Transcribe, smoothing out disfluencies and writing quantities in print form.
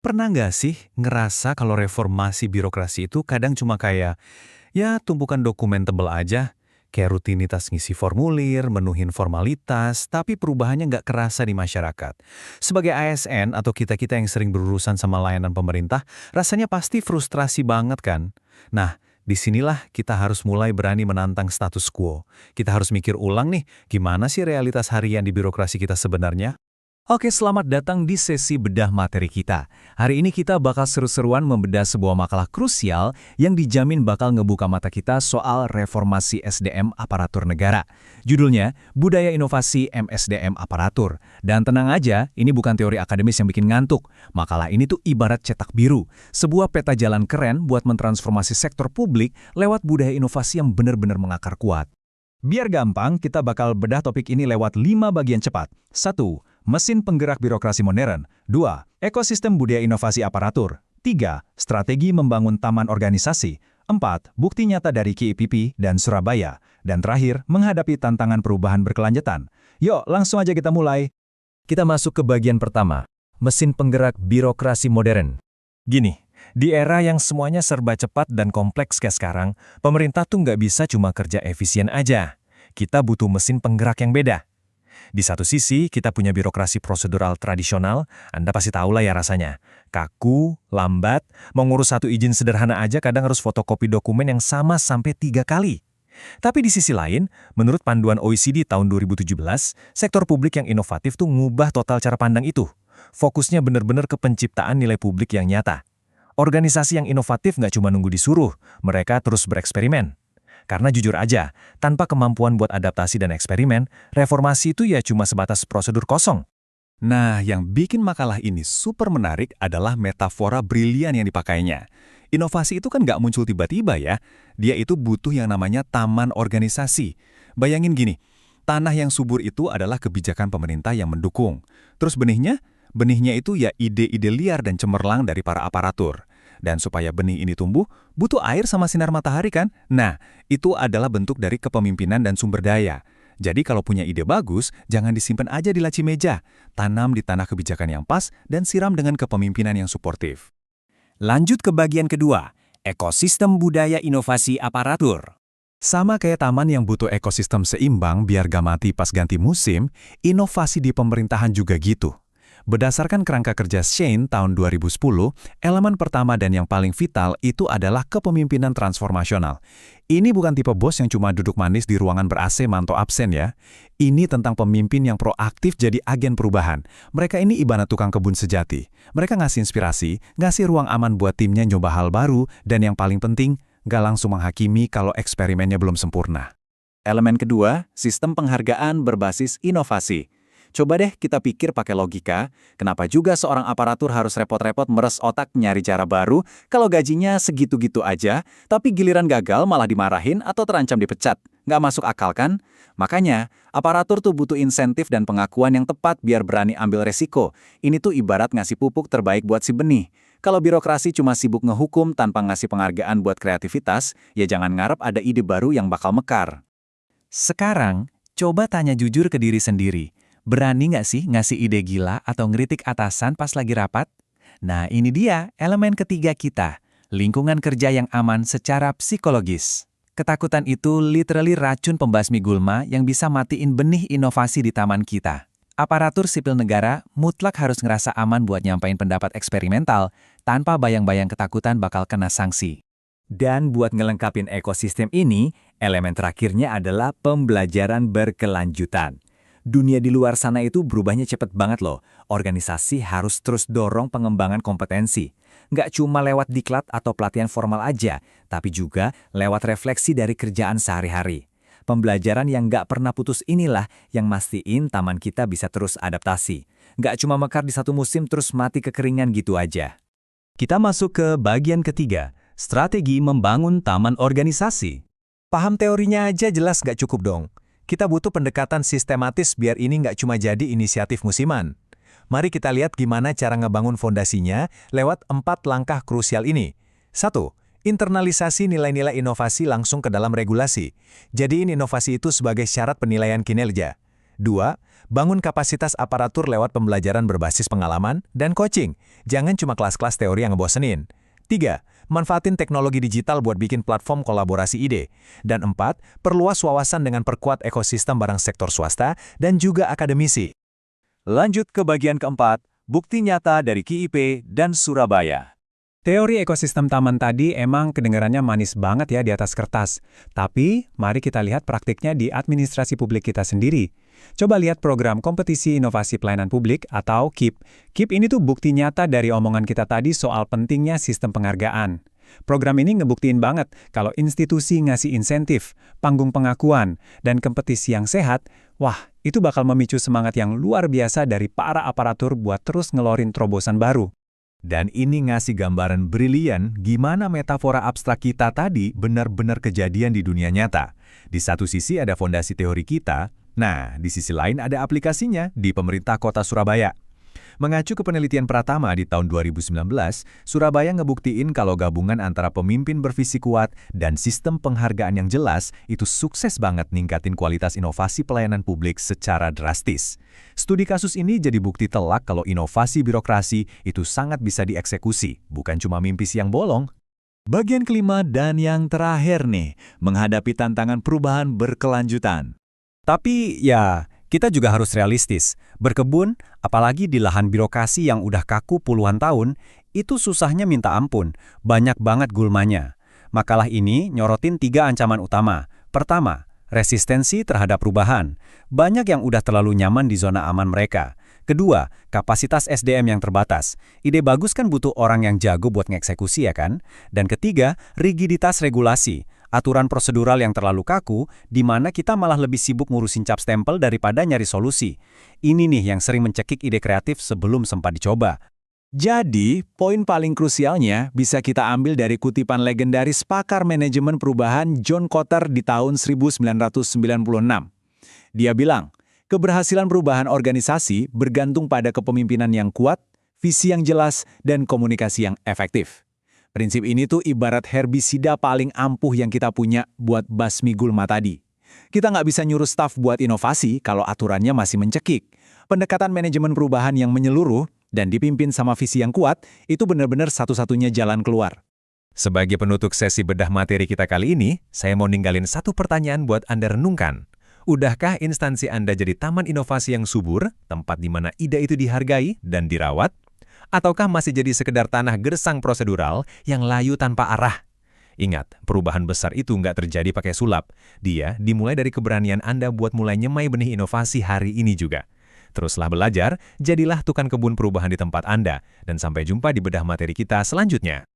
Pernah nggak sih ngerasa kalau reformasi birokrasi itu kadang cuma kayak, ya tumpukan dokumen tebel aja, kayak rutinitas ngisi formulir, menuhin formalitas, tapi perubahannya nggak kerasa di masyarakat. Sebagai ASN atau kita-kita yang sering berurusan sama layanan pemerintah, rasanya pasti frustrasi banget kan? Nah, disinilah kita harus mulai berani menantang status quo. Kita harus mikir ulang nih, gimana sih realitas harian di birokrasi kita sebenarnya? Oke, selamat datang di sesi bedah materi kita. Hari ini kita bakal seru-seruan membedah sebuah makalah krusial yang dijamin bakal ngebuka mata kita soal reformasi SDM aparatur negara. Judulnya, Budaya Inovasi MSDM Aparatur. Dan tenang aja, ini bukan teori akademis yang bikin ngantuk. Makalah ini tuh ibarat cetak biru, sebuah peta jalan keren buat mentransformasi sektor publik lewat budaya inovasi yang benar-benar mengakar kuat. Biar gampang, kita bakal bedah topik ini lewat 5 bagian cepat. 1. Mesin penggerak birokrasi modern. 2. Ekosistem budaya inovasi aparatur. 3. Strategi membangun taman organisasi. 4. Bukti nyata dari KIPP dan Surabaya. Dan terakhir, menghadapi tantangan perubahan berkelanjutan. Yuk, langsung aja kita mulai. Kita masuk ke bagian pertama. Mesin penggerak birokrasi modern. Gini, di era yang semuanya serba cepat dan kompleks kayak sekarang, pemerintah tuh nggak bisa cuma kerja efisien aja. Kita butuh mesin penggerak yang beda. Di satu sisi, kita punya birokrasi prosedural tradisional, Anda pasti tahu lah ya rasanya. Kaku, lambat, mau ngurus satu izin sederhana aja kadang harus fotokopi dokumen yang sama sampai 3 kali. Tapi di sisi lain, menurut panduan OECD tahun 2017, sektor publik yang inovatif tuh ngubah total cara pandang itu. Fokusnya benar-benar ke penciptaan nilai publik yang nyata. Organisasi yang inovatif nggak cuma nunggu disuruh, mereka terus bereksperimen. Karena jujur aja, tanpa kemampuan buat adaptasi dan eksperimen, reformasi itu ya cuma sebatas prosedur kosong. Nah, yang bikin makalah ini super menarik adalah metafora brilian yang dipakainya. Inovasi itu kan nggak muncul tiba-tiba ya. Dia itu butuh yang namanya taman organisasi. Bayangin gini, tanah yang subur itu adalah kebijakan pemerintah yang mendukung. Terus benihnya? Benihnya itu ya ide-ide liar dan cemerlang dari para aparatur. Dan supaya benih ini tumbuh, butuh air sama sinar matahari kan? Nah, itu adalah bentuk dari kepemimpinan dan sumber daya. Jadi kalau punya ide bagus, jangan disimpan aja di laci meja. Tanam di tanah kebijakan yang pas dan siram dengan kepemimpinan yang suportif. Lanjut ke bagian kedua, ekosistem budaya inovasi aparatur. Sama kayak taman yang butuh ekosistem seimbang biar gak mati pas ganti musim, inovasi di pemerintahan juga gitu. Berdasarkan kerangka kerja Shane tahun 2010, elemen pertama dan yang paling vital itu adalah kepemimpinan transformasional. Ini bukan tipe bos yang cuma duduk manis di ruangan ber-AC mantau absen ya. Ini tentang pemimpin yang proaktif jadi agen perubahan. Mereka ini ibarat tukang kebun sejati. Mereka ngasih inspirasi, ngasih ruang aman buat timnya nyoba hal baru, dan yang paling penting, nggak langsung menghakimi kalau eksperimennya belum sempurna. Elemen kedua, sistem penghargaan berbasis inovasi. Coba deh kita pikir pakai logika, kenapa juga seorang aparatur harus repot-repot meres otak nyari cara baru kalau gajinya segitu-gitu aja, tapi giliran gagal malah dimarahin atau terancam dipecat. Nggak masuk akal kan? Makanya, aparatur tuh butuh insentif dan pengakuan yang tepat biar berani ambil resiko. Ini tuh ibarat ngasih pupuk terbaik buat si benih. Kalau birokrasi cuma sibuk ngehukum tanpa ngasih penghargaan buat kreativitas, ya jangan ngarep ada ide baru yang bakal mekar. Sekarang, coba tanya jujur ke diri sendiri. Berani nggak sih ngasih ide gila atau ngeritik atasan pas lagi rapat? Nah, ini dia elemen ketiga kita, lingkungan kerja yang aman secara psikologis. Ketakutan itu literally racun pembasmi gulma yang bisa matiin benih inovasi di taman kita. Aparatur sipil negara mutlak harus ngerasa aman buat nyampain pendapat eksperimental tanpa bayang-bayang ketakutan bakal kena sanksi. Dan buat ngelengkapin ekosistem ini, elemen terakhirnya adalah pembelajaran berkelanjutan. Dunia di luar sana itu berubahnya cepet banget loh. Organisasi harus terus dorong pengembangan kompetensi. Nggak cuma lewat diklat atau pelatihan formal aja, tapi juga lewat refleksi dari kerjaan sehari-hari. Pembelajaran yang nggak pernah putus inilah yang mastiin taman kita bisa terus adaptasi. Nggak cuma mekar di satu musim terus mati kekeringan gitu aja. Kita masuk ke bagian ketiga, strategi membangun taman organisasi. Paham teorinya aja jelas nggak cukup dong. Kita butuh pendekatan sistematis biar ini nggak cuma jadi inisiatif musiman. Mari kita lihat gimana cara ngebangun fondasinya lewat 4 langkah krusial ini. 1. Internalisasi nilai-nilai inovasi langsung ke dalam regulasi. Jadiin inovasi itu sebagai syarat penilaian kinerja. 2. Bangun kapasitas aparatur lewat pembelajaran berbasis pengalaman dan coaching. Jangan cuma kelas-kelas teori yang ngebosenin. 3. Manfaatin teknologi digital buat bikin platform kolaborasi ide. Dan 4. Perluas wawasan dengan perkuat ekosistem bareng sektor swasta dan juga akademisi. Lanjut ke bagian keempat, bukti nyata dari KIP dan Surabaya. Teori ekosistem taman tadi emang kedengarannya manis banget ya di atas kertas. Tapi, mari kita lihat praktiknya di administrasi publik kita sendiri. Coba lihat program Kompetisi Inovasi Pelayanan Publik atau KIP. KIP ini tuh bukti nyata dari omongan kita tadi soal pentingnya sistem penghargaan. Program ini ngebuktiin banget kalau institusi ngasih insentif, panggung pengakuan, dan kompetisi yang sehat, wah, itu bakal memicu semangat yang luar biasa dari para aparatur buat terus ngelorin terobosan baru. Dan ini ngasih gambaran brilian gimana metafora abstrak kita tadi benar-benar kejadian di dunia nyata. Di satu sisi ada fondasi teori kita, nah di sisi lain ada aplikasinya di pemerintah kota Surabaya. Mengacu ke penelitian Pratama di tahun 2019, Surabaya ngebuktiin kalau gabungan antara pemimpin bervisi kuat dan sistem penghargaan yang jelas itu sukses banget ningkatin kualitas inovasi pelayanan publik secara drastis. Studi kasus ini jadi bukti telak kalau inovasi birokrasi itu sangat bisa dieksekusi, bukan cuma mimpi siang bolong. Bagian kelima dan yang terakhir nih, menghadapi tantangan perubahan berkelanjutan. Tapi ya, kita juga harus realistis. Berkebun, apalagi di lahan birokrasi yang udah kaku puluhan tahun, itu susahnya minta ampun. Banyak banget gulmanya. Makalah ini nyorotin 3 ancaman utama. Pertama, resistensi terhadap perubahan. Banyak yang udah terlalu nyaman di zona aman mereka. Kedua, kapasitas SDM yang terbatas. Ide bagus kan butuh orang yang jago buat ngeksekusi ya kan? Dan ketiga, rigiditas regulasi. Aturan prosedural yang terlalu kaku, di mana kita malah lebih sibuk ngurusin cap stempel daripada nyari solusi. Ini nih yang sering mencekik ide kreatif sebelum sempat dicoba. Jadi, poin paling krusialnya bisa kita ambil dari kutipan legendaris pakar manajemen perubahan John Kotter di tahun 1996. Dia bilang, keberhasilan perubahan organisasi bergantung pada kepemimpinan yang kuat, visi yang jelas, dan komunikasi yang efektif. Prinsip ini tuh ibarat herbisida paling ampuh yang kita punya buat basmi gulma tadi. Kita nggak bisa nyuruh staf buat inovasi kalau aturannya masih mencekik. Pendekatan manajemen perubahan yang menyeluruh dan dipimpin sama visi yang kuat, itu benar-benar satu-satunya jalan keluar. Sebagai penutup sesi bedah materi kita kali ini, saya mau ninggalin satu pertanyaan buat Anda renungkan. Udahkah instansi Anda jadi taman inovasi yang subur, tempat di mana ide itu dihargai dan dirawat? Ataukah masih jadi sekedar tanah gersang prosedural yang layu tanpa arah? Ingat, perubahan besar itu nggak terjadi pakai sulap. Dia dimulai dari keberanian Anda buat mulai nyemai benih inovasi hari ini juga. Teruslah belajar, jadilah tukang kebun perubahan di tempat Anda, dan sampai jumpa di bedah materi kita selanjutnya.